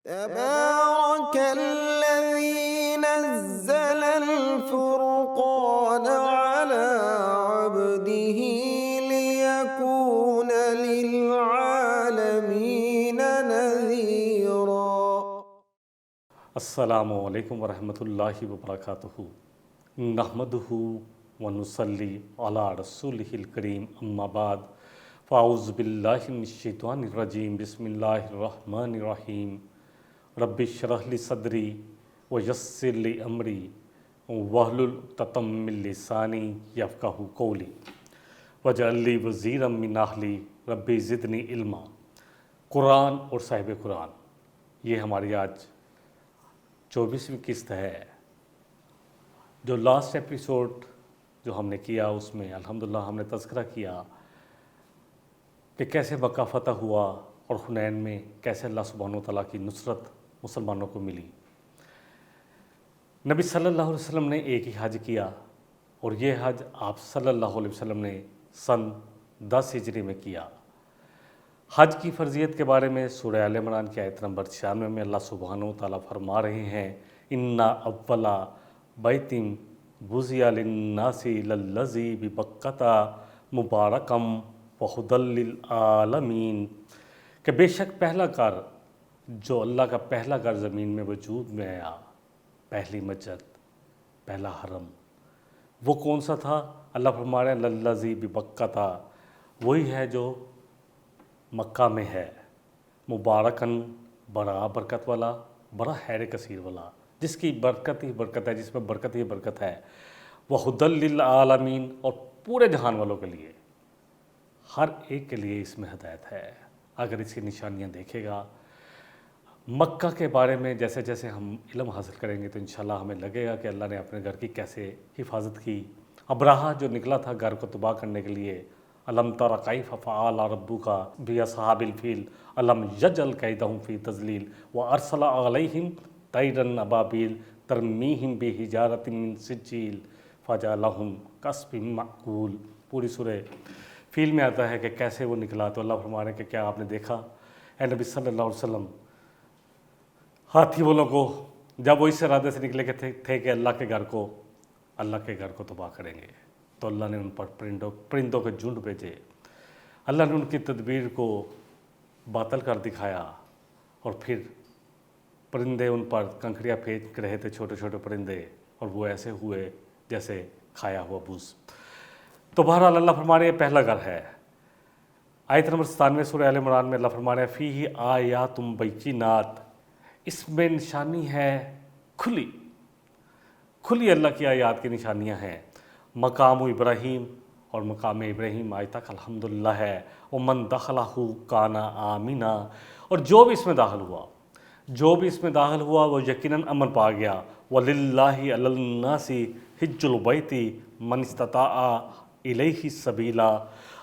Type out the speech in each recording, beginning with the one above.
تبارك الذي نزل الفرقان على عبده ليكون للعالمين نذيرا۔ السلام علیکم ورحمۃ اللہ وبرکاتہ۔ نحمدہ ونصلی علی رسولہ الکریم، اما بعد فاعوذ باللہ من الشیطان الرجیم، بسم اللہ الرحمن الرحیم۔ رب اشرح لی صدری ویسر لی امری واحلل عقدۃ من لسانی یفقہوا قولی واجعل لی وزیرا من اہلی رب زدنی علما۔ قرآن اور صاحب قرآن، یہ ہماری آج 24ویں قسط ہے۔ جو لاسٹ ایپیسوڈ جو ہم نے کیا اس میں الحمدللہ ہم نے تذکرہ کیا کہ کیسے مکہ فتح ہوا اور حنین میں کیسے اللہ سبحانہ وتعالیٰ کی نصرت مسلمانوں کو ملی۔ نبی صلی اللہ علیہ وسلم نے ایک ہی حج کیا، اور یہ حج آپ صلی اللہ علیہ وسلم نے سن 10 ہجری میں کیا۔ حج کی فرضیت کے بارے میں سورہ آل عمران کی آیت نمبر 96 میں اللہ سبحانہ وتعالیٰ فرما رہے ہیں، اِنَّ اَوَّلَ بَيْتٍ وُضِعَ لِلنَّاسِ لَلَّذِي بِبَکَّةَ مُبَارَکًا وَہُدًى لِلْعَالَمِينَ، کہ بے شک پہلا گھر جو اللہ کا پہلا گھر زمین میں وجود میں آیا، پہلی مسجد، پہلا حرم، وہ کون سا تھا؟ اللہ فرما رہے ہیں لَلَّذِي بِبَکَّةَ، وہی ہے جو مکہ میں ہے، مبارکاً، بڑا برکت والا، بڑا خیر کثیر والا، جس کی برکت ہی برکت ہے، جس میں برکت ہی برکت ہے، وَہُدًى لِلْعَالَمِينَ، اور پورے جہان والوں کے لیے، ہر ایک کے لیے اس میں ہدایت ہے اگر اس کی نشانیاں دیکھے گا۔ مکہ کے بارے میں جیسے جیسے ہم علم حاصل کریں گے تو انشاءاللہ ہمیں لگے گا کہ اللہ نے اپنے گھر کی کیسے حفاظت کی۔ ابراہہ جو نکلا تھا گھر کو تباہ کرنے کے لیے، الم تر کیف فعل ربک باصحاب الفیل الم یجعل کیدہم فی تضلیل وارسل علیہم طیرا ابابیل ترمیہم بحجارۃ من سجیل فجعلہم کعصف مأکول۔ پوری سورہ فیل میں آتا ہے کہ کیسے وہ نکلا، تو اللہ فرما رہے ہیں کہ کیا آپ نے دیکھا اے نبی صلی اللہ علیہ وسلم، ہاتھی والوں کو جب وہ اس ارادے سے نکلے تھے کہ اللہ کے گھر کو تباہ کریں گے، تو اللہ نے ان پر پرندوں کے جھنڈ بھیجے، اللہ نے ان کی تدبیر کو باطل کر دکھایا، اور پھر پرندے ان پر کنکریاں پھینک رہے تھے، چھوٹے چھوٹے پرندے، اور وہ ایسے ہوئے جیسے کھایا ہوا بوس۔ تو بہرحال اللہ فرما رہے ہیں پہلا گھر ہے۔ آیت نمبر 97 سورہ آل عمران میں اللہ فرما رہے ہیں فیہ آیات بینات، اس میں نشانی ہے کھلی اللہ کی آیات کی نشانیاں ہیں۔ مقام ابراہیم، اور مقام ابراہیم آج تک الحمدللہ ہے، ومن دخلہ کان آمنا، اور جو بھی اس میں داخل ہوا وہ یقیناً امن پا گیا۔ وَلِلَّهِ عَلَى النَّاسِ حِجُّ الْبَيْتِ مَنِ اسْتَطَاعَ إِلَيْهِ سَبِيلًا۔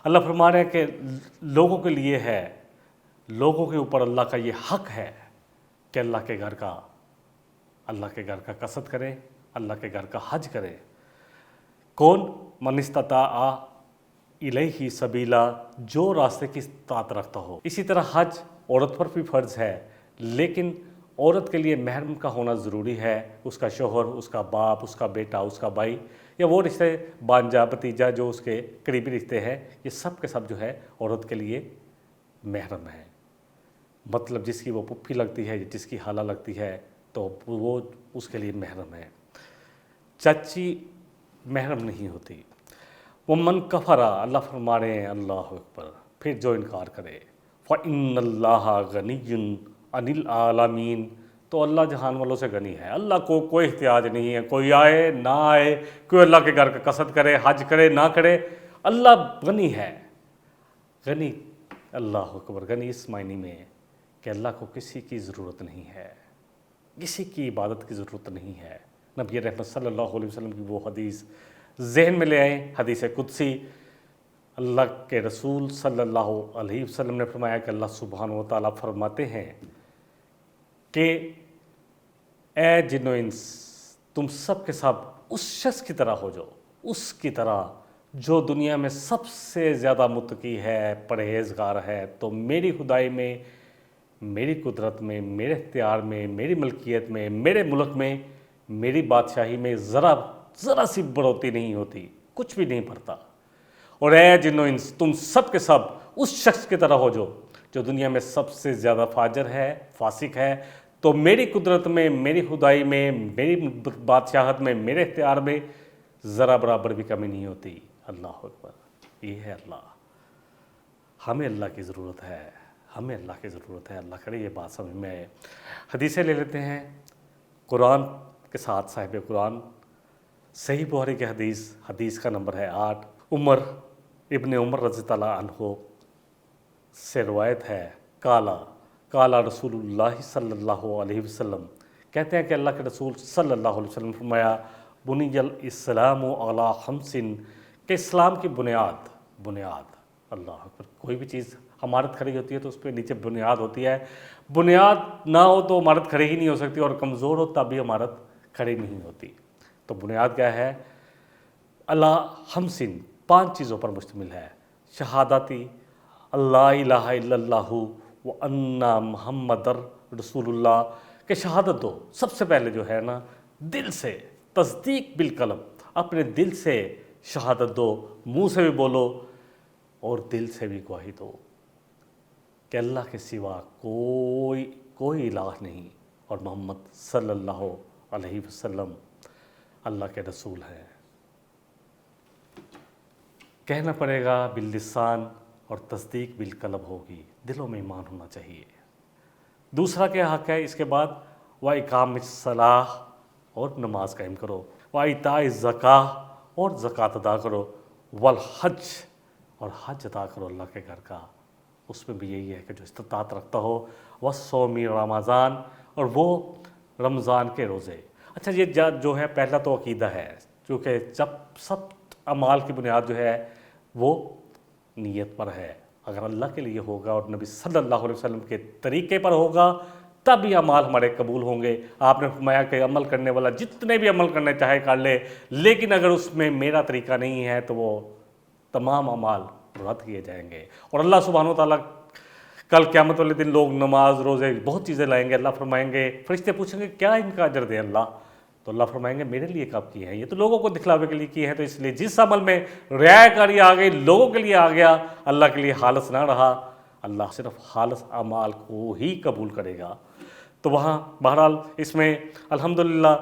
اللہ فرما رہے ہیں کہ لوگوں کے لیے ہے، لوگوں کے اوپر اللہ کا یہ حق ہے کہ اللہ کے گھر کا قصد کرے، اللہ کے گھر کا حج کرے۔ کون؟ من استطاع الیہ سبیلا، جو راستے کی استطاعت رکھتا ہو۔ اسی طرح حج عورت پر بھی فرض ہے، لیکن عورت کے لیے محرم کا ہونا ضروری ہے، اس کا شوہر، اس کا باپ، اس کا بیٹا، اس کا بھائی، یا وہ رشتے بانجا بھتیجا جو اس کے قریبی رشتے ہیں، یہ سب کے سب جو ہے عورت کے لیے محرم ہے۔ مطلب جس کی وہ پھپھی لگتی ہے، جس کی خالہ لگتی ہے، تو وہ اس کے لیے محرم ہے۔ چچی محرم نہیں ہوتی۔ وَمَنْ کَفَرَ، اللہ فرما رہے ہیں اللہ اکبر، پھر جو انکار کرے، فَإِنَّ اللَّهَ غَنِيٌّ عَنِ الْعَالَمِينَ، تو اللہ جہان والوں سے غنی ہے، اللہ کو کوئی احتیاج نہیں ہے، کوئی آئے نہ آئے، کوئی اللہ کے گھر کا قصد کرے، حج کرے نہ کرے، اللہ غنی ہے۔ غنی، اللہ اکبر، غنی اس معنی میں کہ اللہ کو کسی کی ضرورت نہیں ہے، کسی کی عبادت کی ضرورت نہیں ہے۔ نبی رحمت صلی اللہ علیہ وسلم کی وہ حدیث ذہن میں لے آئیں، حدیث قدسی، اللہ کے رسول صلی اللہ علیہ وسلم نے فرمایا کہ اللہ سبحانہ وتعالیٰ فرماتے ہیں کہ اے جن و انس، تم سب کے سب اس شخص کی طرح ہو جاؤ، اس کی طرح جو دنیا میں سب سے زیادہ متقی ہے، پرہیزگار ہے، تو میری خدائی میں میری قدرت میں، میرے اختیار میں، میری ملکیت میں، میرے ملک میں، میری بادشاہی میں ذرا سی بڑھوتی نہیں ہوتی، کچھ بھی نہیں بڑھتا۔ اور اے جن و انس، تم سب کے سب اس شخص کی طرح ہو جو دنیا میں سب سے زیادہ فاجر ہے، فاسق ہے، تو میری قدرت میں، میری خدائی میں، میری بادشاہت میں، میرے اختیار میں ذرا برابر بھی کمی نہیں ہوتی۔ اللہ اکبر، یہ ہے اللہ۔ ہمیں اللہ کی ضرورت ہے، ہمیں اللہ کی ضرورت ہے۔ اللہ کرے یہ بات سمجھ میں آئے۔ حدیثیں لے لیتے ہیں قرآن کے ساتھ۔ صاحب قرآن صحیح بخاری کی حدیث کا نمبر ہے 8۔ ابن عمر رضی اللہ عنہ سے روایت ہے، کالا رسول اللہ صلی اللہ علیہ وسلم، کہتے ہیں کہ اللہ کے رسول صلی اللہ علیہ وسلم نے فرمایا، بنی الاسلام علی خمس، کہ اسلام کی بنیاد اللہ اکبر، کوئی بھی چیز عمارت کھڑی ہوتی ہے تو اس پہ نیچے بنیاد ہوتی ہے، بنیاد نہ ہو تو عمارت کھڑی ہی نہیں ہو سکتی، اور کمزور ہو تب بھی عمارت کھڑی نہیں ہوتی۔ تو بنیاد کیا ہے؟ اللہ خمسن، 5 چیزوں پر مشتمل ہے۔ شہادتی اللہ الہ الا اللہ و ان محمد رسول اللہ، کہ شہادت دو، سب سے پہلے جو ہے نا دل سے، تصدیق بالقلب، اپنے دل سے شہادت دو، منہ سے بھی بولو اور دل سے بھی گواہی دو کہ اللہ کے سوا کوئی الہ نہیں، اور محمد صلی اللہ علیہ وسلم اللہ کے رسول ہیں۔ کہنا پڑے گا باللسان اور تصدیق بالقلب ہوگی، دلوں میں ایمان ہونا چاہیے۔ دوسرا کیا حق ہے اس کے بعد؟ وَإِقَامِ الصَّلَاةِ، اور نماز قائم کرو، وَإِيتَاءِ الزَّكَاةِ، اور زکوٰۃ ادا کرو، وَالْحَجِّ، اور حج ادا کرو اللہ کے گھر کا۔ اس میں بھی یہی ہے کہ جو استطاعت رکھتا ہو، وَالصَّوْمِ رمضان، اور وہ رمضان کے روزے۔ اچھا، یہ جو ہے پہلا تو عقیدہ ہے، کیونکہ جب سب اعمال کی بنیاد جو ہے وہ نیت پر ہے۔ اگر اللہ کے لیے ہوگا اور نبی صلی اللہ علیہ وسلم کے طریقے پر ہوگا تب ہی اعمال ہمارے قبول ہوں گے۔ آپ نے فرمایا کہ عمل کرنے والا جتنے بھی عمل کرنے چاہے کر لے، لیکن اگر اس میں میرا طریقہ نہیں ہے تو وہ تمام اعمال رد کیے جائیں گے۔ اور اللہ سبحانہ و تعالیٰ کل قیامت والے دن لوگ نماز، روزے، بہت چیزیں لائیں گے، اللہ فرمائیں گے، فرشتے پوچھیں گے کیا ان کا اجر دیں اللہ؟ تو اللہ فرمائیں گے میرے لیے کب کیے ہیں؟ یہ تو لوگوں کو دکھلاوے کے لیے کیے ہیں، تو اس لیے جس عمل میں رعایا کاری آ گئی، لوگوں کے لیے آ گیا، اللہ کے لیے خالص نہ رہا، اللہ صرف خالص اعمال کو ہی قبول کرے گا۔ تو وہاں بہرحال اس میں الحمدللہ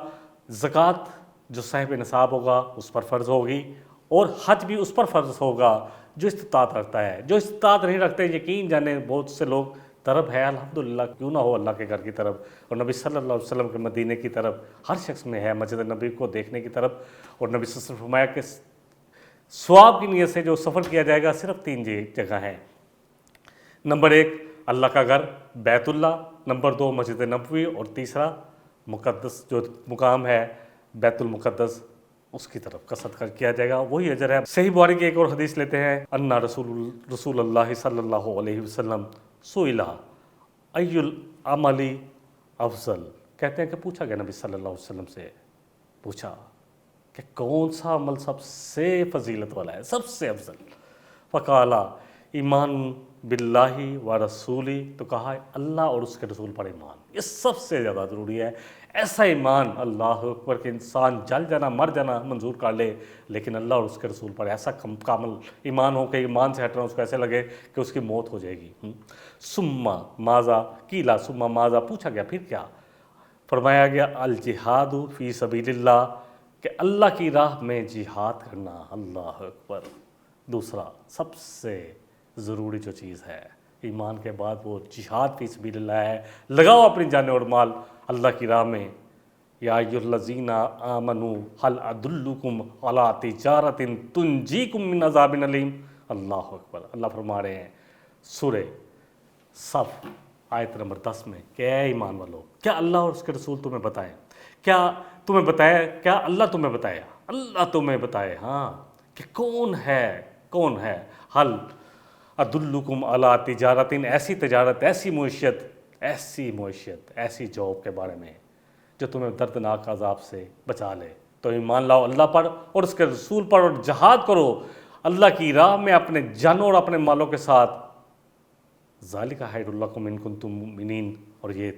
زکوٰۃ جو صاحب نصاب ہوگا اس پر فرض ہوگی، اور حج بھی اس پر فرض ہوگا جو استطاعت رکھتا ہے۔ جو استطاعت نہیں رکھتے، یقین جانے بہت سے لوگ طرف ہے الحمدللہ، کیوں نہ ہو اللہ کے گھر کی طرف اور نبی صلی اللہ علیہ وسلم کے مدینے کی طرف، ہر شخص میں ہے مسجد نبی کو دیکھنے کی طرف۔ اور نبی صلی اللہ علیہ وسلم فرمایا کہ ثواب کی نیت سے جو سفر کیا جائے گا صرف 3 جگہ ہیں۔ نمبر 1 اللہ کا گھر بیت اللہ، نمبر 2 مسجد نبوی، اور تیسرا مقدس جو مقام ہے بیت المقدس، اس کی طرف کثرت کر کیا جائے گا، وہی اجر ہے۔ صحیح بخاری کی ایک اور حدیث لیتے ہیں، ان رسول اللہ صلی اللہ علیہ وسلم سئلہ ای العمل افضل، کہتے ہیں کہ پوچھا گیا نبی صلی اللہ علیہ وسلم سے، پوچھا کہ کون سا عمل سب سے فضیلت والا ہے، سب سے افضل؟ فقال ایمان باللہ و رسولی، تو کہا اللہ اور اس کے رسول پر ایمان، یہ سب سے زیادہ ضروری ہے۔ ایسا ایمان، اللہ اکبر، کہ انسان جل جانا مر جانا منظور کر لے، لیکن اللہ اور اس کے رسول پر ایسا کامل ایمان ہو کہ ایمان سے ہٹنا اس کو ایسے لگے کہ اس کی موت ہو جائے گی۔ ثم ماذا قیل، ثم ماذا، پوچھا گیا پھر کیا؟ فرمایا گیا الجہاد فی سبیل اللہ، کہ اللہ کی راہ میں جہاد کرنا، اللہ اکبر۔ دوسرا سب سے ضروری جو چیز ہے ایمان کے بعد وہ جہاد فی سبیل اللہ ہے، لگاؤ اپنی جان اور مال اللہ کی راہ میں۔ یا ایھا الذین آمنوا هل ادلکم علی تجارۃ تنجیکم من عذاب علیم، اللہ اکبر۔ اللہ فرما رہے ہیں سورہ صف آیت نمبر 10 میں کہ اے ایمان والو، کیا اللہ اور اس کے رسول تمہیں بتائیں، کیا تمہیں بتایا، کیا اللہ تمہیں بتایا، اللہ تمہیں بتائے ہاں کہ کون ہے حل ادلکم علی تجارت، ایسی تجارت، ایسی معیشت، ایسی جاب کے بارے میں جو تمہیں دردناک عذاب سے بچا لے۔ تو ایمان لاؤ اللہ پر اور اس کے رسول پر، اور جہاد کرو اللہ کی راہ میں اپنے جانوں اور اپنے مالوں کے ساتھ، ذالک خیر لکم ان کنتم مؤمنین، اور یہ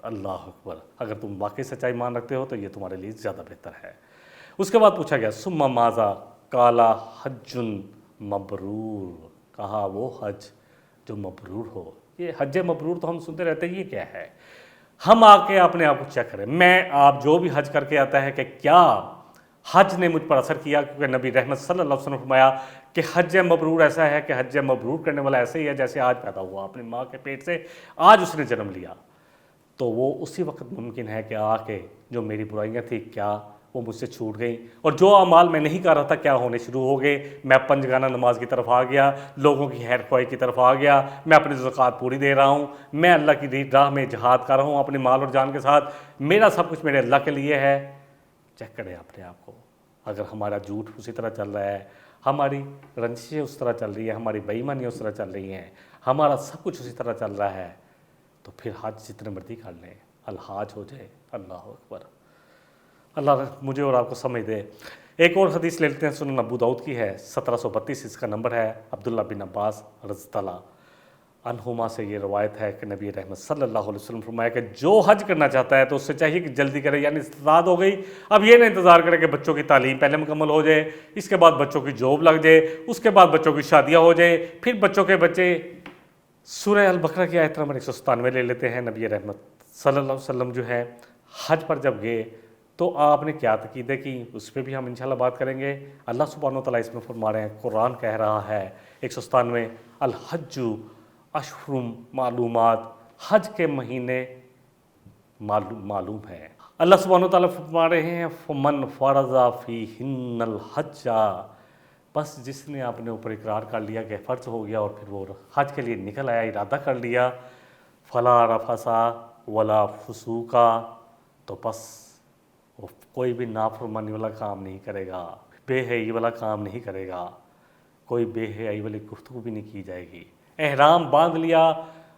اللہ اکبر، اگر تم واقعی سچائی مان رکھتے ہو تو یہ تمہارے لیے زیادہ بہتر ہے۔ اس کے بعد پوچھا گیا ثم ماذا، قالا حج مبرور، کہا وہ حج جو مبرور ہو۔ یہ حج مبرور تو ہم سنتے رہتے ہیں، یہ کیا ہے؟ ہم آ کے اپنے آپ کو چیک کریں، میں آپ جو بھی حج کر کے آتا ہے کہ کیا حج نے مجھ پر اثر کیا؟ کیونکہ نبی رحمت صلی اللہ علیہ وسلم نے فرمایا کہ حج مبرور ایسا ہے کہ حج مبرور کرنے والا ایسے ہی ہے جیسے آج پیدا ہوا اپنی ماں کے پیٹ سے، آج اس نے جنم لیا، تو وہ اسی وقت ممکن ہے کہ آ کے جو میری برائیاں تھیں کیا وہ مجھ سے چھوٹ گئیں، اور جو اعمال میں نہیں کر رہا تھا کیا ہونے شروع ہو گئے، میں پنجگانہ نماز کی طرف آ گیا، لوگوں کی خیر خواہی کی طرف آ گیا، میں اپنی زکوٰۃ پوری دے رہا ہوں، میں اللہ کی راہ میں جہاد کر رہا ہوں اپنے مال اور جان کے ساتھ، میرا سب کچھ میرے اللہ کے لیے ہے۔ چیک کریں اپنے آپ کو، اگر ہمارا جھوٹ اسی طرح چل رہا ہے، ہماری رنجشیں اس طرح چل رہی ہیں، ہماری بے ایمانیاں اس طرح چل رہی ہیں، ہمارا سب کچھ اسی طرح چل رہا ہے، تو پھر حج جتنے مرضی کر لیں، الحاج ہو جائے۔ اللہ اکبر، اللہ مجھے اور آپ کو سمجھ دے۔ ایک اور حدیث لے لیتے ہیں، سنن ابو داؤد کی ہے، 1732 اس کا نمبر ہے، عبداللہ بن عباس رضی اللہ عنہما سے یہ روایت ہے کہ نبی رحمت صلی اللہ علیہ وسلم فرمایا کہ جو حج کرنا چاہتا ہے تو اس سے چاہیے کہ جلدی کرے، یعنی استطاعت ہو گئی، اب یہ نہ انتظار کرے کہ بچوں کی تعلیم پہلے مکمل ہو جائے، اس کے بعد بچوں کی جاب لگ جائے، اس کے بعد بچوں کی شادیاں ہو جائیں، پھر بچوں کے بچے۔ سورہ البقرہ کی آیت نمبر 197 لے لیتے ہیں، نبی رحمت صلی اللہ علیہ وسلم جو ہے حج پر جب گئے تو آپ نے کیا عقیدے کی، اس پہ بھی ہم انشاءاللہ بات کریں گے۔ اللہ سبحانہ وتعالیٰ اس میں فرما رہے ہیں، قرآن کہہ رہا ہے 197 الحج اشہر معلومات، حج کے مہینے معلوم ہے۔ اللہ سبحانہ وتعالیٰ فرما رہے ہیں فمن فرض فیہن الحج، بس جس نے اپنے اوپر اقرار کر لیا کہ فرض ہو گیا اور پھر وہ حج کے لیے نکل آیا، ارادہ کر لیا، فلا رفثا ولا فسوقا، تو بس وہ کوئی بھی نافرمانی والا کام نہیں کرے گا، بے حیائی والا کام نہیں کرے گا، کوئی بے حیائی والی گفتگو بھی نہیں کی جائے گی۔ احرام باندھ لیا،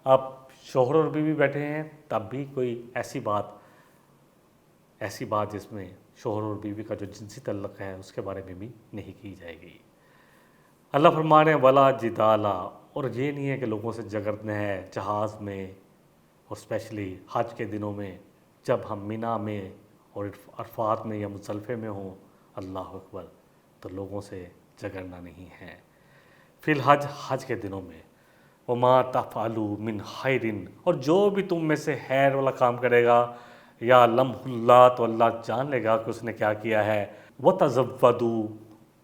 اب شوہر اور بیوی بیٹھے ہیں، تب بھی کوئی ایسی بات جس میں شوہر اور بیوی کا جو جنسی تعلق ہے اس کے بارے میں بھی نہیں کی جائے گی۔ اللہ فرما رہے ہیں ولا جدالا، اور یہ نہیں ہے کہ لوگوں سے جھگڑنا ہے جہاز میں، اور اسپیشلی حج کے دنوں میں جب ہم مینا میں اور عرفات میں یا مزدلفے میں ہوں، اللہ اکبر، تو لوگوں سے جھگڑنا نہیں ہے۔ فی الحج، حج کے دنوں میں، وما تفعلوا من خیر، اور جو بھی تم میں سے خیر والا کام کرے گا یا لمح اللہ، تو اللہ جان لے گا کہ اس نے کیا کیا ہے۔ وتزودوا،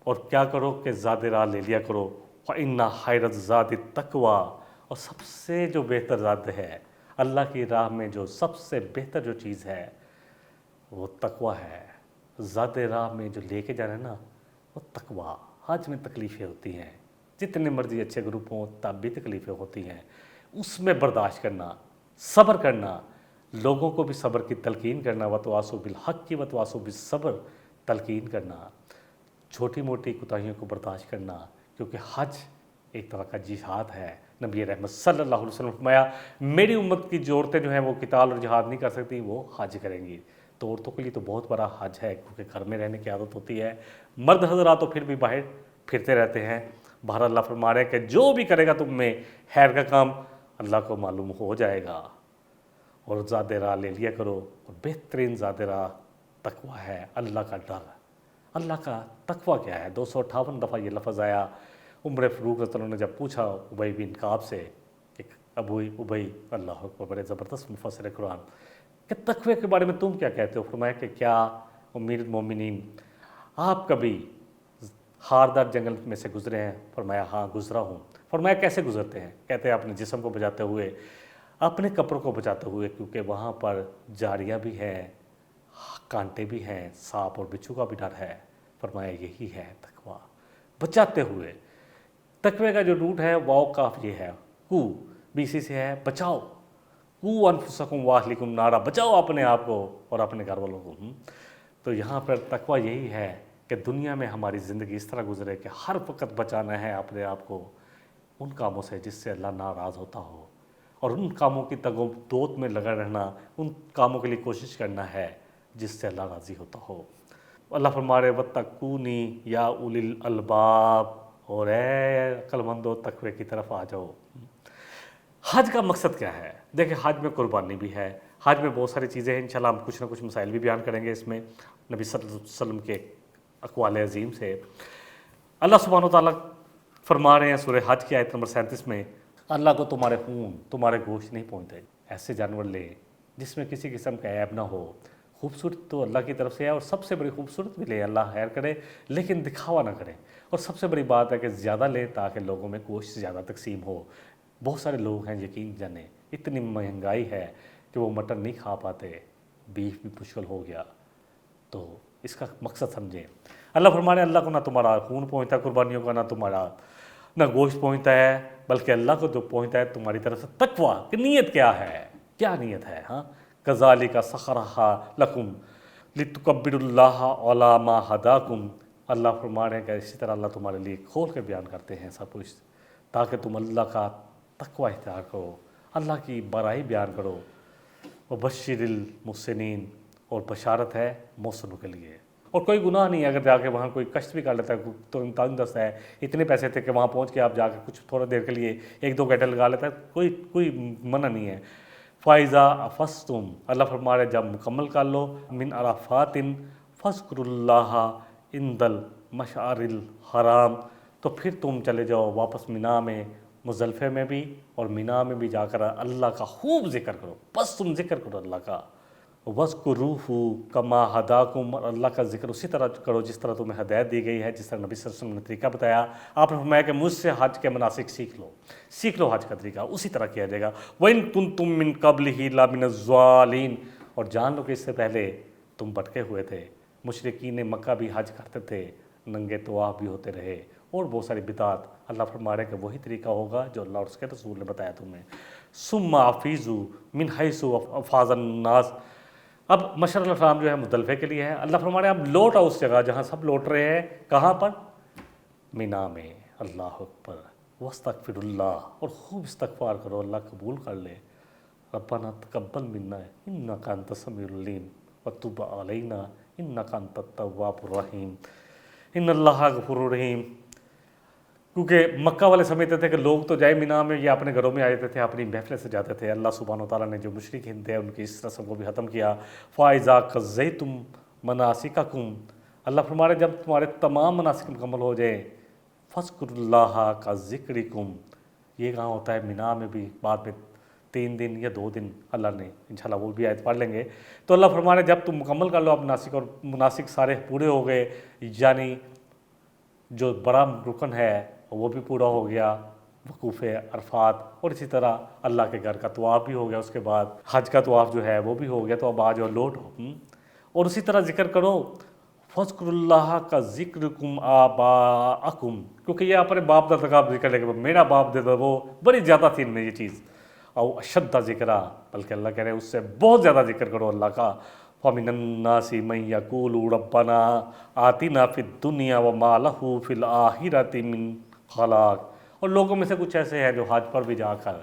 اور کیا کرو کہ زاد راہ لے لیا کرو، فإن خیر الزاد التقوی، اور سب سے جو بہتر زاد ہے اللہ کی راہ میں، جو سب سے بہتر جو چیز ہے وہ تقوی ہے۔ زاد راہ میں جو لے کے جانا ہے نا وہ تقوی۔ حج میں تکلیفیں ہوتی ہیں، جتنے مرضی اچھے گروپ ہوں تب بھی تکلیفیں ہوتی ہیں، اس میں برداشت کرنا، صبر کرنا، لوگوں کو بھی صبر کی تلقین کرنا، وتواصوا بالحق کی وتواصوا بالصبر تلقین کرنا، چھوٹی موٹی کوتاہیوں کو برداشت کرنا، کیونکہ حج ایک طرح کا جہاد ہے۔ نبی رحمت صلی اللہ علیہ وسلم نے فرمایا میری امت کی جو عورتیں جو ہیں وہ قتال اور جہاد نہیں کر سکتی، وہ حج کریں گی۔ تو عورتوں کے لیے تو بہت بڑا حج ہے، کیونکہ گھر میں رہنے کی عادت ہوتی ہے، مرد حضرات تو پھر بھی باہر پھرتے رہتے ہیں۔ بہر اللہ فرما رہے ہیں کہ جو بھی کرے گا تم میں خیر کا کام، اللہ کو معلوم ہو جائے گا، اور زاد راہ لے لیا کرو، اور بہترین زاد راہ تقوی ہے، اللہ کا ڈر۔ اللہ کا تقوی کیا ہے؟ 258 دفعہ یہ لفظ آیا۔ عمر فاروق رضی اللہ عنہ نے جب پوچھا ابی بن کعب سے کہ ابی، اللہ اکبر، بڑے زبردست مفسر قرآن، کہ تقوی کے بارے میں تم کیا کہتے ہو؟ فرمایا کہ کیا امیر المومنین، آپ کبھی خاردار جنگل میں سے گزرے ہیں؟ فرمایا ہاں گزرا ہوں۔ فرمایا کیسے گزرتے ہیں؟ کہتے ہیں اپنے جسم کو بچاتے ہوئے، اپنے کپڑوں کو بچاتے ہوئے، کیونکہ وہاں پر جاریاں بھی ہیں، کانٹے بھی ہیں، سانپ اور بچھو کا بھی ڈر ہے۔ فرمایا یہی ہے تقوی، بچاتے ہوئے۔ تقوی کا جو روٹ ہے واو کاف یہ ہے، کو BC سے ہے بچاؤ، کو انفسکم واہلکم نارا، بچاؤ اپنے آپ کو اور اپنے گھر والوں کو۔ تو یہاں پر تقوی یہی ہے کہ دنیا میں ہماری زندگی اس طرح گزرے کہ ہر وقت بچانا ہے اپنے آپ کو ان کاموں سے جس سے اللہ ناراض ہوتا ہو، اور ان کاموں کی تگ و دود میں لگا رہنا، ان کاموں کے لیے کوشش کرنا ہے جس سے اللہ راضی ہوتا ہو۔ اللہ فرما رہے وَاتَّقُونِی یا اولی الالباب، اور اے عقل مندو تقوی کی طرف آ جاؤ۔ حج کا مقصد کیا ہے؟ دیکھیں حج میں قربانی بھی ہے، حج میں بہت ساری چیزیں ہیں، انشاءاللہ ہم کچھ نہ کچھ مسائل بھی بیان کریں گے اس میں نبی صلی اللہ علیہ وسلم کے اقوال عظیم سے۔ اللہ سبحانہ و تعالیٰ فرما رہے ہیں سورہ حج کی آیت نمبر 37 میں، اللہ کو تمہارے خون تمہارے گوشت نہیں پہنچتے، ایسے جانور لے جس میں کسی قسم کا عیب نہ ہو۔ خوبصورت تو اللہ کی طرف سے ہے، اور سب سے بڑی خوبصورت بھی لے، اللہ خیر کرے لیکن دکھاوا نہ کرے، اور سب سے بڑی بات ہے کہ زیادہ لے تاکہ لوگوں میں گوشت زیادہ تقسیم ہو۔ بہت سارے لوگ ہیں یقین جانے اتنی مہنگائی ہے کہ وہ مٹن نہیں کھا پاتے، بیف بھی مشکل ہو گیا، تو اس کا مقصد سمجھیں۔ اللہ فرمانے اللہ کو نہ تمہارا خون پہنچتا ہے قربانیوں کا، نہ گوشت پہنچتا ہے، بلکہ اللہ کو جو پہنچتا ہے تمہاری طرف سے تقویٰ کہ نیت کیا ہے، کیا نیت ہے۔ ہاں کذالک سخرھا لکم لتکبروا اللہ علی ما ھداکم، اللہ فرما رہے ہیں کہ اسی طرح اللہ تمہارے لیے کھول کے بیان کرتے ہیں سب کچھ تاکہ تم اللہ کا تقویٰ اختیار کرو، اللہ کی بڑائی بیان کرو۔ وبشر المحسنین، اور بشارت ہے محسنوں کے لیے۔ اور کوئی گناہ نہیں ہے اگر جا کے وہاں کوئی کشت بھی کر لیتا ہے تو تنگ دست ہے، اتنے پیسے تھے کہ وہاں پہنچ کے آپ جا کے کچھ تھوڑا دیر کے لیے 1-2 گھنٹے لگا لیتا ہے، کوئی منع نہیں ہے۔ فائزہ افستم، اللہ فرما رہے جب مکمل کر لو، من عرفات فاذکروا اللہ عند المشعر الحرام، تو پھر تم چلے جاؤ واپس مینا میں، مزدلفہ میں بھی اور مینا میں بھی جا کر اللہ کا خوب ذکر کرو، بس تم ذکر کرو اللہ کا۔ وَاذْكُرُوهُ كَمَا هَدَاكُمْ، اور اللہ کا ذکر اسی طرح کرو جس طرح تمہیں ہدایت دی گئی ہے، جس طرح نبی صلی اللہ علیہ وسلم نے طریقہ بتایا۔ آپ نے فرمایا کہ مجھ سے حج کے مناسک سیکھ لو حج کا طریقہ، اسی طرح کیا جائے گا۔ وَإِن كُنتُم مِّن قَبْلِهِ لَمِنَ الضَّالِّينَ، اور جان لو کہ اس سے پہلے تم بھٹکے ہوئے تھے، مشرکین مکہ بھی حج کرتے تھے، ننگے طواف بھی ہوتے رہے، اور بہت ساری بدعات۔ اللہ فرما رہے کہ وہی طریقہ ہوگا جو اللہ اور اس کے رسول نے بتایا تمہیں۔ ثُمَّ أَفِيضُوا مِنْ حَيْثُ أَفَاضَ النَّاسُ، اب مشعر الحرام جو ہے مزدلفہ کے لیے ہے، اللہ فرما رہے ہیں اب لوٹ آؤ اس جگہ جہاں سب لوٹ رہے ہیں، کہاں پر؟ مینا میں۔ اللہ اکبر۔ واستغفر اللہ، اور خوب استغفار کرو، اللہ قبول کر لے۔ ربنا تقبل منا انک انت السمیع العلیم وتب علینا انک انت التواب الرحیم۔ ان اللہ غفور رحیم، کیونکہ مکہ والے سمجھتے تھے کہ لوگ تو جائے مینا میں، یہ اپنے گھروں میں آ جاتے تھے، اپنی محفلیں سے جاتے تھے۔ اللہ سبحانہ و تعالیٰ نے جو مشرکین تھے ان کی اس رسم کو بھی ختم کیا۔ فَإِذَا قَضَيْتُم مَنَاسِكَكُمْ، اللہ فرما رہے جب تمہارے تمام مناسک مکمل ہو جائیں، فَاذْكُرُوا اللَّهَ كَذِكْرِكُمْ، یہ کہاں ہوتا ہے مینا میں بھی، بعد میں 3 دن یا 2 دن اللہ نے انشاءاللہ وہ بھی آیت پڑھ لیں گے۔ تو اللہ فرما رہے جب تم مکمل کر لو اب مناسک، اور مناسک سارے پورے ہو گئے، یعنی جو بڑا رکن ہے وہ بھی پورا ہو گیا، وقوف عرفات، اور اسی طرح اللہ کے گھر کا طواف بھی ہو گیا، اس کے بعد حج کا طواف جو ہے وہ بھی ہو گیا، تو اب آ جاؤ لوٹ ہو، اور اسی طرح ذکر کرو۔ فَاذْكُرُوا اللَّهَ كَذِكْرِكُمْ آبَاءَكُمْ، کیونکہ یہ اپنے باپ دادا کا ذکر لے کے میرا باپ دادا وہ بڑی زیادہ تھی ان میں یہ چیز، او اشد ذکرہ، بلکہ اللہ کہہ رہے ہیں اس سے بہت زیادہ ذکر کرو اللہ کا۔ فَمِنَ النَّاسِ مَن يَقُولُ رَبَّنَا آتِنَا فِي الدُّنْيَا وَمَا لَهُ فِي الْآخِرَةِ مِنْ خَلَاقٍ، اور لوگوں میں سے کچھ ایسے ہیں جو حج پر بھی جا کر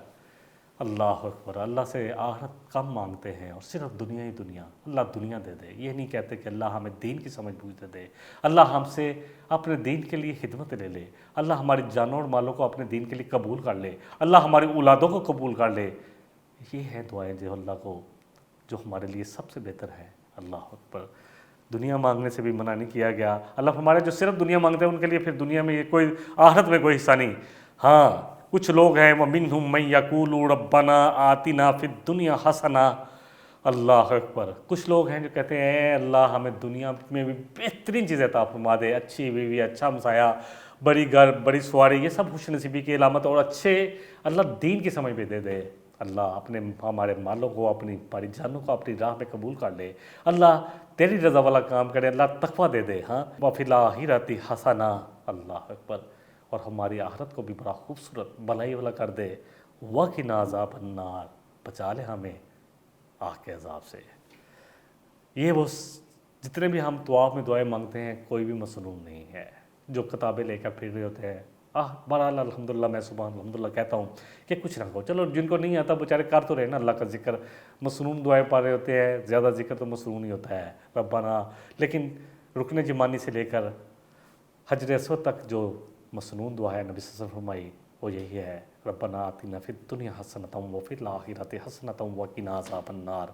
اللہ اکبر اللہ سے آخرت کم مانگتے ہیں اور صرف دنیا ہی دنیا، اللہ دنیا دے دے، یہ نہیں کہتے کہ اللہ ہمیں دین کی سمجھ بوجھ دے دے، اللہ ہم سے اپنے دین کے لیے خدمت لے لے، اللہ ہماری جانوں اور مالوں کو اپنے دین کے لیے قبول کر لے، اللہ ہماری اولادوں کو قبول کر لے۔ یہ ہیں دعائیں جو اللہ کو، جو ہمارے لیے سب سے بہتر ہے۔ اللہ اکبر۔ دنیا مانگنے سے بھی منع نہیں کیا گیا۔ اللہ ہمارے جو صرف دنیا مانگتے ہیں ان کے لیے پھر دنیا میں یہ کوئی آخرت میں کوئی حصہ نہیں۔ ہاں کچھ لوگ ہیں وَمِنْهُمْ مَن يَقُولُ رَبَّنَا آتِنَا فِي الدُّنْيَا حَسَنَةً، اللہ اکبر۔ کچھ لوگ ہیں جو کہتے ہیں اے اللہ ہمیں دنیا میں بھی بہترین چیزیں عطا فرما دے، اچھی بیوی، اچھا مسایہ، بڑی گھر، بڑی سواری، یہ سب خوش نصیبی کی علامت، اور اچھے اللہ دین کی سمجھ بھی دے دے۔ اللہ اپنے ہمارے مالوں کو، اپنی ہماری جانوں کو اپنی راہ میں قبول کر لے، اللہ تیری رضا والا کام کرے، اللہ تقویٰ دے دے۔ ہاں وَفِي الْآخِرَةِ حَسَنَةً، اللہ اکبر، اور ہماری آخرت کو بھی بڑا خوبصورت بھلائی والا کر دے۔ وَقِنَا عَذَابَ النَّارِ، بچا لے ہمیں آگ کے عذاب سے۔ یہ وہ جتنے بھی ہم طواف میں دعائیں مانگتے ہیں کوئی بھی مسنون نہیں ہے، جو کتابیں لے کر پھر رہے ہوتے ہیں۔ بہرحال الحمدللہ میں سبحان الحمدللہ کہتا ہوں کہ کچھ نہ کہو، چلو جن کو نہیں آتا بیچارے کر تو رہے نا اللہ کا ذکر، مسنون دعائیں پا رہے ہوتے ہیں، زیادہ ذکر تو مسنون ہی ہوتا ہے ربنا، لیکن رکن جمانی سے لے کر حجر اسود تک جو مسنون دعا ہے نبی صلی اللہ علیہ وسلم فرمائی وہ یہی ہے ربنا آتنا فی الدنیا حسنۃ وفی الآخرۃ حسنۃ وقنا عذاب النار۔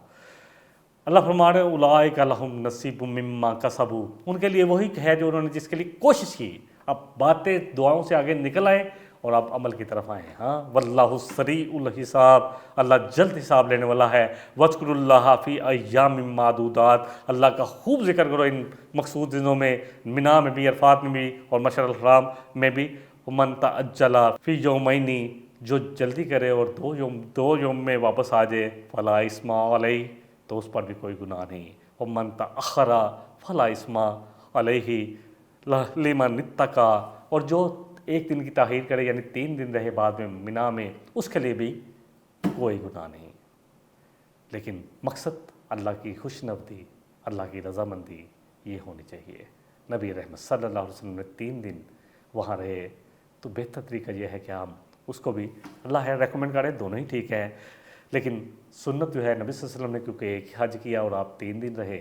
اللہ فرما رہے اولئک لہم نصیب مما کسبوا، ان کے لیے وہی ہے جو انہوں نے جس کے لیے کوشش کی۔ اب باتیں دعاؤں سے آگے نکل آئے اور آپ عمل کی طرف آئیں۔ ہاں واللہ سریع الحساب، اللہ جلد حساب لینے والا ہے۔ وذکروا اللہ فی ایام معدودات، اللہ کا خوب ذکر کرو ان مقصود دنوں میں، منا میں بھی، عرفات میں بھی اور مشعر الحرام میں بھی۔ ومن تعجل فی یومین، جو جلدی کرے اور دو یوم میں واپس آ جائے، فلا اثم علیہ، تو اس پر بھی کوئی گناہ نہیں۔ ومن تأخر فلا اثم علیہ لمن اتقی، اور جو ایک دن کی تاخیر کرے یعنی 3 دن رہے بعد میں منا میں، اس کے لیے بھی کوئی گناہ نہیں۔ لیکن مقصد اللہ کی خوش نودی، اللہ کی رضامندی یہ ہونی چاہیے۔ نبی رحمت صلی اللہ علیہ وسلم نے 3 دن وہاں رہے، تو بہتر طریقہ یہ ہے کہ ہم اس کو بھی، اللہ ہے ریکمنڈ کریں، دونوں ہی ٹھیک ہے، لیکن سنت جو ہے نبی صلی اللہ علیہ وسلم نے کیونکہ ایک حج کیا اور آپ 3 دن رہے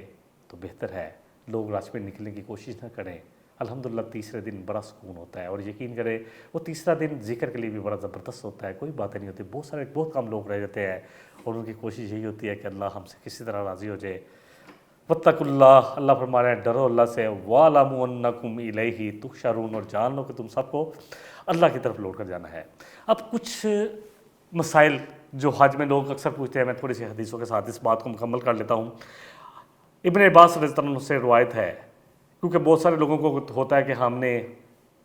تو بہتر ہے لوگ راج میں نکلنے کی کوشش نہ کریں۔ الحمدللہ تیسرے دن بڑا سکون ہوتا ہے، اور یقین کرے وہ تیسرا دن ذکر کے لیے بھی بڑا زبردست ہوتا ہے، کوئی باتیں نہیں ہوتی، بہت کم لوگ رہ جاتے ہیں اور ان کی کوشش یہی ہوتی ہے کہ اللہ ہم سے کسی طرح راضی ہو جائے۔ واتقوا اللہ، اللہ فرما رہے ہیں ڈرو اللہ سے، وَاعْلَمُوا أَنَّكُمْ إِلَيْهِ تُحْشَرُونَ، اور جان لو کہ تم سب کو اللہ کی طرف لوٹ کر جانا ہے۔ اب کچھ مسائل جو حج میں لوگ اکثر پوچھتے ہیں، میں تھوڑی سی حدیثوں کے ساتھ اس بات کو مکمل کر لیتا ہوں۔ ابن عباس رضی اللہ عنہ سے روایت ہے، کیونکہ بہت سارے لوگوں کو ہوتا ہے کہ ہم نے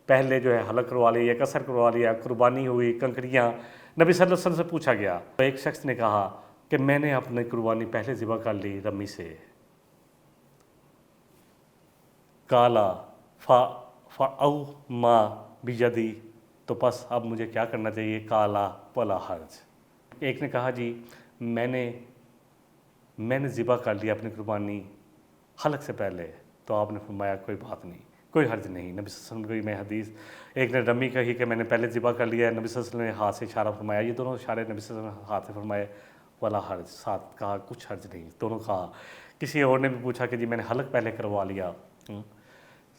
پہلے جو ہے حلق کروا لیا یا قصر کروا لیا، قربانی ہوئی، کنکریاں، نبی صلی اللہ علیہ وسلم سے پوچھا گیا، تو ایک شخص نے کہا کہ میں نے اپنی قربانی پہلے ذبح کر لی رمی سے۔ کالا فاو ما بیدی، تو پس اب مجھے کیا کرنا چاہیے؟ کالا ولا حرج۔ ایک نے کہا جی میں نے ذبح کر لیا اپنی قربانی حلق سے پہلے، تو آپ نے فرمایا کوئی بات نہیں، کوئی حرج نہیں۔ نبی صلی اللہ علیہ وسلم کی میں حدیث، ایک نے رمی کہی کہ میں نے پہلے ذبح کر لیا ہے، نبی صلی اللہ علیہ وسلم نے ہاتھ سے اشارہ فرمایا، یہ دونوں اشارے نبی صلی اللہ علیہ وسلم نے ہاتھ سے فرمائے، ولا حرج، ساتھ کہا کچھ حرج نہیں، دونوں کہا۔ کسی اور نے بھی پوچھا کہ جی میں نے حلق پہلے کروا لیا،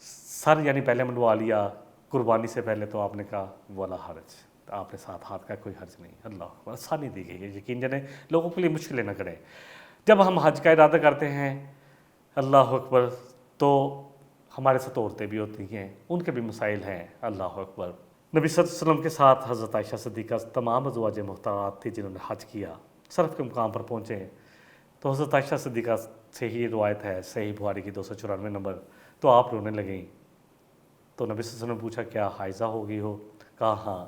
سر یعنی پہلے منڈوا لیا قربانی سے پہلے، تو آپ نے کہا ولا حرج، آپ نے ساتھ ہاتھ کا کوئی حرج نہیں۔ اللہ اکبر، آسانی دی گئی ہے، یقین جانے لوگوں کے لیے مشکلیں نہ کریں۔ جب ہم حج کا ارادہ کرتے ہیں اللہ اکبر، تو ہمارے ساتھ عورتیں بھی ہوتی ہیں، ان کے بھی مسائل ہیں، اللہ اکبر۔ نبی صلی اللہ علیہ وسلم کے ساتھ حضرت عائشہ صدیقہ تمام ازواج محترمات تھی جنہوں نے حج کیا، صرف کے مقام پر پہنچے، تو حضرت عائشہ صدیقہ سے ہی روایت ہے صحیح بخاری کی 294 نمبر، تو آپ رونے لگیں، تو نبی صلی اللہ علیہ وسلم نے پوچھا کیا حائضہ ہو گئی ہو؟ کہا ہاں۔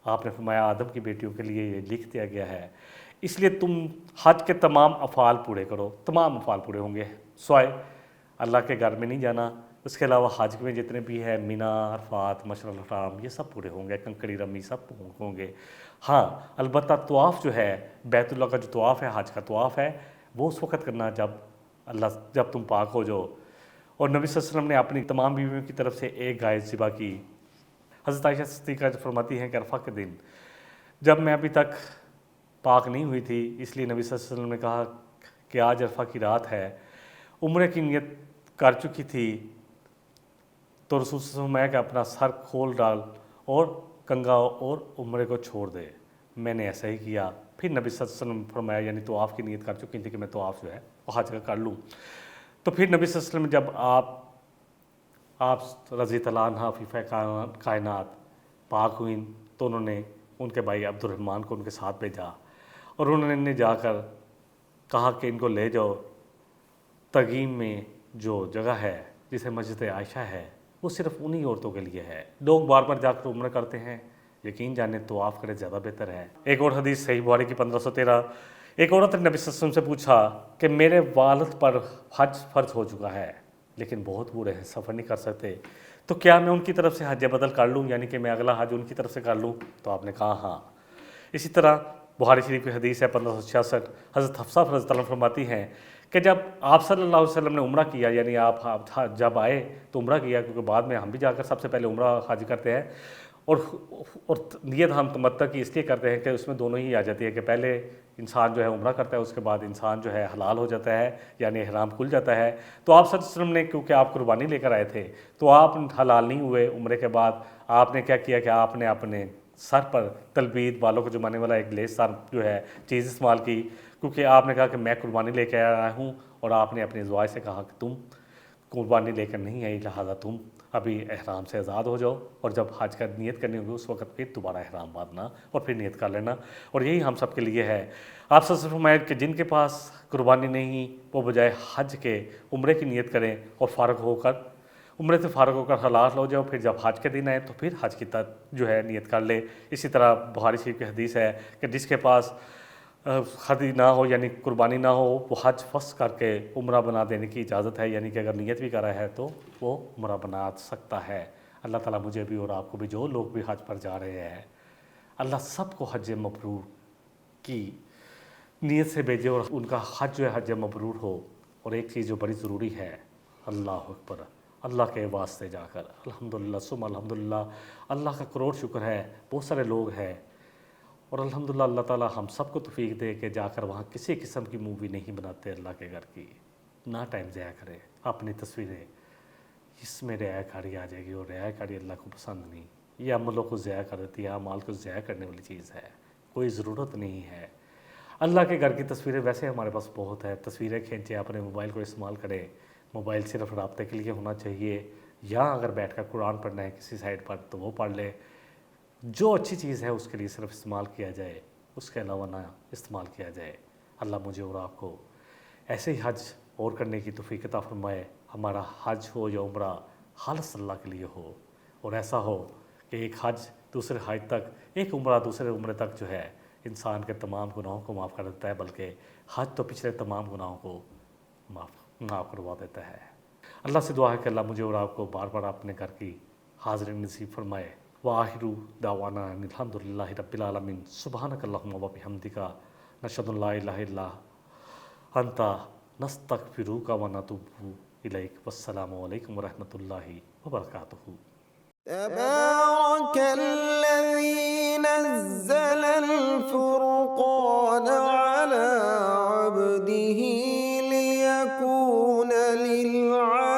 آپ نے فرمایا آدم کی بیٹیوں کے لیے یہ لکھ دیا گیا ہے، اس لیے تم حج کے تمام افعال پورے کرو، تمام افعال پورے ہوں گے، سوائے اللہ کے گھر میں نہیں جانا، اس کے علاوہ حج میں جتنے بھی ہے منا، عرفات، مشعر الحرام، یہ سب پورے ہوں گے، کنکڑی رمی سب ہوں گے۔ ہاں البتہ طواف جو ہے بیت اللہ کا جو طواف ہے، حج کا طواف ہے، وہ اس وقت کرنا جب تم پاک ہو جاؤ۔ اور نبی صلی اللہ علیہ وسلم نے اپنی تمام بیویوں کی طرف سے ایک گائے ذبح کی۔ حضرت عائشہ صدیقہ فرماتی ہیں کہ عرفہ کے دن جب میں ابھی تک پاک نہیں ہوئی تھی، اس لیے نبی صلی اللہ علیہ وسلم نے کہا کہ آج عرفہ کی رات ہے، عمرے کی نیت کر چکی تھی، تو رسول صلی اللہ علیہ وسلم کہ اپنا سر کھول ڈال اور کنگا اور عمرے کو چھوڑ دے۔ میں نے ایسا ہی کیا، پھر نبی صلی اللہ علیہ وسلم فرمایا، یعنی طواف کی نیت کر چکی تھی کہ میں طواف جو ہے وہ حج کا کر لوں، تو پھر نبی صلی اللہ علیہ وسلم جب آپ رضی اللہ عنہ فیفہ کائنات پاک ہوئیں، تو انہوں نے ان کے بھائی عبد الرحمن کو ان کے ساتھ بھیجا، اور انہوں نے جا کر کہا کہ ان کو لے جاؤ تغیم میں جو جگہ ہے جسے مسجد عائشہ ہے، وہ صرف انہی عورتوں کے لیے ہے، لوگ بار بار جا کر عمرہ کرتے ہیں، یقین جانے طواف کرے زیادہ بہتر ہے۔ ایک اور حدیث صحیح بخاری کی 1513، ایک عورت نے نبی صلی اللہ علیہ وسلم سے پوچھا کہ میرے والد پر حج فرض ہو چکا ہے لیکن بہت بوڑھے ہیں، سفر نہیں کر سکتے، تو کیا میں ان کی طرف سے حج بدل کر لوں، یعنی کہ میں اگلا حج ان کی طرف سے کر لوں؟ تو آپ نے کہا ہاں۔ اسی طرح بخاری شریف کی حدیث ہے 1566، حضرت حفصہ رضی اللہ عنہ فرماتی ہیں کہ جب آپ صلی اللہ علیہ وسلم نے عمرہ کیا، یعنی آپ جب آئے تو عمرہ کیا، کیونکہ بعد میں ہم بھی جا کر سب سے پہلے عمرہ حج کرتے ہیں، اور نیت ہم تمتع کی اس لیے کرتے ہیں کہ اس میں دونوں ہی آ جاتی ہے کہ پہلے انسان جو ہے عمرہ کرتا ہے، اس کے بعد انسان جو ہے حلال ہو جاتا ہے، یعنی احرام کھل جاتا ہے۔ تو آپ صلی اللہ علیہ وسلم نے کیونکہ آپ قربانی لے کر آئے تھے، تو آپ حلال نہیں ہوئے، عمرے کے بعد آپ نے کیا کیا کہ آپ نے اپنے سر پر تلبید بالوں کو جمانے والا ایک لیسدار جو ہے چیز استعمال کی، کیونکہ آپ نے کہا کہ میں قربانی لے کے آیا ہوں، اور آپ نے اپنے ازواج سے کہا کہ تم قربانی لے کر نہیں آئی، لہٰذا تم ابھی احرام سے آزاد ہو جاؤ، اور جب حج کا نیت کرنی ہوگی اس وقت پھر دوبارہ احرام باندھنا اور پھر نیت کر لینا۔ اور یہی ہم سب کے لیے ہے۔ آپ صلی اللہ علیہ وسلم فرمایا کہ جن کے پاس قربانی نہیں وہ بجائے حج کے عمرے کی نیت کریں، اور فارغ ہو کر عمرے سے فارغ ہو کر حلال ہو جاؤ، پھر جب حج کے دن آئے تو پھر حج کی جو ہے نیت کر لے۔ اسی طرح بخاری شریف کی حدیث ہے کہ جس کے پاس خدی نہ ہو یعنی قربانی نہ ہو، وہ حج فسخ کر کے عمرہ بنا دینے کی اجازت ہے، یعنی کہ اگر نیت بھی کر رہا ہے تو وہ عمرہ بنا سکتا ہے۔ اللہ تعالیٰ مجھے بھی اور آپ کو بھی، جو لوگ بھی حج پر جا رہے ہیں، اللہ سب کو حج مبرور کی نیت سے بھیجے، اور ان کا حج جو ہے حج مبرور ہو۔ اور ایک چیز جو بڑی ضروری ہے، اللہ اکبر، اللہ کے واسطے جا کر الحمدللہ ثم الحمدللہ، اللہ کا کروڑ شکر ہے، بہت سارے لوگ ہیں، اور الحمدللہ اللہ تعالیٰ ہم سب کو توفیق دے کہ جا کر وہاں کسی قسم کی مووی نہیں بناتے اللہ کے گھر کی، نہ ٹائم ضائع کرے اپنی تصویریں، اس میں رعایا کاری آ جائے گی، اور رعایا کاری اللہ کو پسند نہیں، یہ عملوں کو ضائع کر دیتی ہے، اعمال کو ضائع کرنے والی چیز ہے، کوئی ضرورت نہیں ہے۔ اللہ کے گھر کی تصویریں ویسے ہمارے پاس بہت ہے، تصویریں کھینچیں، اپنے موبائل کو استعمال کریں، موبائل صرف رابطے کے لیے ہونا چاہیے، یا اگر بیٹھ کر قرآن پڑھنا ہے کسی سائٹ پر تو وہ پڑھ لے، جو اچھی چیز ہے اس کے لیے صرف استعمال کیا جائے، اس کے علاوہ نہ استعمال کیا جائے۔ اللہ مجھے اور آپ کو ایسے ہی حج اور کرنے کی توفیق عطا فرمائے، ہمارا حج ہو یا عمرہ خالص اللہ کے لیے ہو، اور ایسا ہو کہ ایک حج دوسرے حج تک، ایک عمرہ دوسرے عمرے تک جو ہے انسان کے تمام گناہوں کو معاف کر دیتا ہے، بلکہ حج تو پچھلے تمام گناہوں کو معاف کروا دیتا ہے۔ اللہ سے دعا ہے کہ اللہ مجھے اور آپ کو بار بار اپنے گھر کی حاضری نصیب فرمائے۔ وآخر دعوانا ان الحمد للہ رب العالمین، سبحانک اللہم و بحمدک، نشہد ان لا الہ الا انت، نستغفرک و نتوب الیک، والسلام علیکم ورحمۃ اللہ وبرکاتہ۔ تبارك الذي نزل الفرقان على عبده ليكون للعالمين